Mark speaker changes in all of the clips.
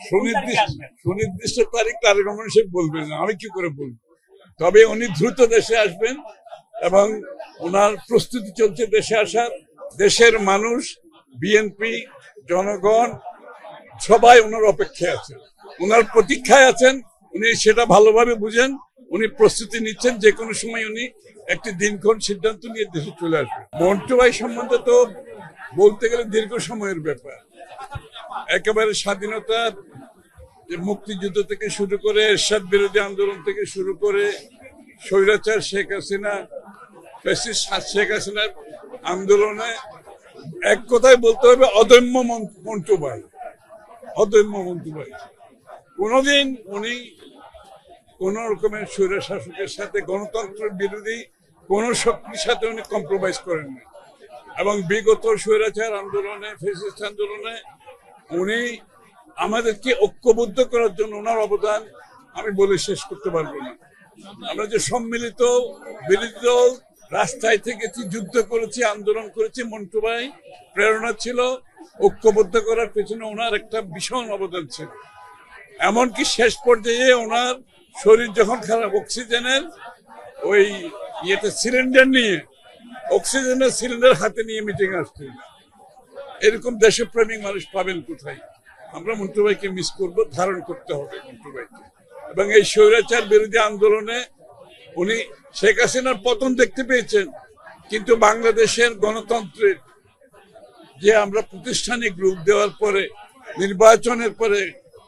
Speaker 1: সুনির্দিষ্ট তারিখ তারেক রহমান সাহেব বলবেন না, আমি কি করে বলবো। তবে উনি দ্রুত দেশে আসবেন এবং ওনার প্রস্তুতি চলছে দেশে আসার। দেশের মানুষ, বিএনপি, জনগণ সবাই ওনার অপেক্ষায় আছেন, ওনার প্রতীক্ষায় আছেন। উনি সেটা ভালোভাবে বুঝেন, উনি প্রস্তুতি নিচ্ছেন। যে কোনো সময় উনি একটি দিনক্ষণ সিদ্ধান্ত নিয়ে দেশে চলে আসবেন। মন্টু ভাই সম্বন্ধে তো বলতে গেলে দীর্ঘ সময়ের ব্যাপার। একেবারে স্বাধীনতার মুক্তিযুদ্ধ থেকে শুরু করে এরশাদ বিরোধী আন্দোলন থেকে শুরু করে স্বৈরাচার শেখ হাসিনা, ফ্যাসিস্ট শেখ হাসিনার আন্দোলনে এক কথায় বলতে হবে অদম্য মন্টু ভাই, অদম্য মন্টু ভাই। কোনোদিন উনি কোন রকমের স্বৈর শাসকের সাথে, গণতন্ত্রের বিরোধী কোন শক্তির সাথে উনি কম্প্রোমাইজ করেন না। এবং বিগত স্বৈরাচার আন্দোলনে, ফ্যাসিস্ট আন্দোলনে উনি আমাদেরকে ঐক্যবদ্ধ করার জন্য ওনার অবদান আমি বলে শেষ করতে পারবো না। আমরা যে সম্মিলিত বিরোধী দল রাস্তায় থেকেছি, যুদ্ধ করেছি, আন্দোলন করেছি, মন্টু ভাই প্রেরণা ছিল। ঐক্যবদ্ধ করার পেছনে ওনার একটা ভীষণ অবদান ছিল। এমনকি শেষ পর্যায়ে ওনার শরীর যখন খারাপ, অক্সিজেনের ওই সিলিন্ডার নিয়ে, অক্সিজেনের সিলিন্ডার হাতে নিয়ে মিটিং আসছে। এরকম দেশপ্রেমিক মানুষ পাবেন কোথায়? আমরা মন্টু ভাইকে মিস করবো, ধারণ করতে হবে মন্টু ভাইকে। এবং এই স্বৈরাচার বিরোধী আন্দোলনে উনি শেখ হাসিনার পতন দেখতে পেয়েছেন, কিন্তু বাংলাদেশের গণতন্ত্রের যে আমরা প্রাতিষ্ঠানিক রূপ দেওয়ার পরে, নির্বাচনের পরে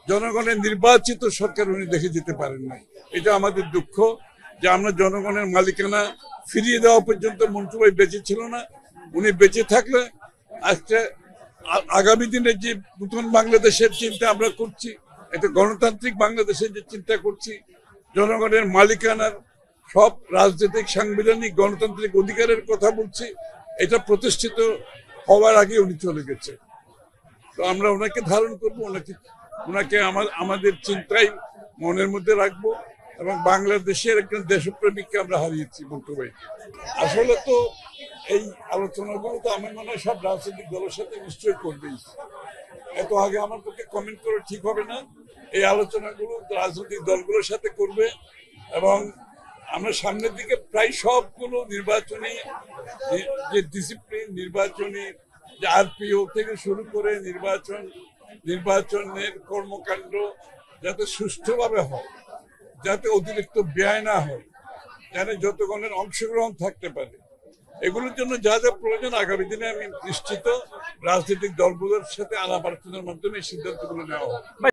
Speaker 1: জনগণের নির্বাচিত সরকার উনি দেখে যেতে পারেন না। এটা আমাদের দুঃখ যে আমরা জনগণের মালিকানা ফিরিয়ে দেওয়া পর্যন্ত মন্টু ভাই বেঁচে ছিল না। উনি বেঁচে থাকলে আজকে আগামী দিনে যে নতুন বাংলাদেশের চিন্তা আমরা করছি, একটা গণতান্ত্রিক বাংলাদেশের যে চিন্তা করছি, জনগণের মালিকানার সব রাজনৈতিক, সাংবিধানিক, গণতান্ত্রিক অধিকারের কথা বলছি, এটা প্রতিষ্ঠিত হওয়ার আগে উনি চলে গেছে। তো আমরা ওনাকে ধারণ করবো, ওনাকে আমাদের চিন্তায় মনের মধ্যে রাখবো। এবং বাংলাদেশের একজন দেশপ্রেমিককে আমরা হারিয়েছি মন্টু ভাই। আসলে তো এই আলোচনাগুলো তো আমার মনে হয় সব রাজনৈতিক দলের সাথে নিশ্চয়ই করবেই। এত আগে আমার পক্ষে কমেন্ট করা ঠিক হবে না। এই আলোচনাগুলো রাজনৈতিক দলগুলোর সাথে করবে এবং আমরা সামনের দিকে প্রায় সবগুলো নির্বাচনী যে ডিসিপ্লিন, নির্বাচনী যে আরপিও থেকে শুরু করে নির্বাচনের কর্মকাণ্ড যাতে সুষ্ঠুভাবে হয়, যাতে অতিরিক্ত ব্যয় না হয়, যাতে যতগণের অংশগ্রহণ থাকতে পারে, এগুলোর জন্য যা যা প্রয়োজন আগামী দিনে আমি নিশ্চিত রাজনৈতিক দলগুলোর সাথে আলাপ আলোচনার মাধ্যমে এই সিদ্ধান্তগুলো নেওয়া হবে।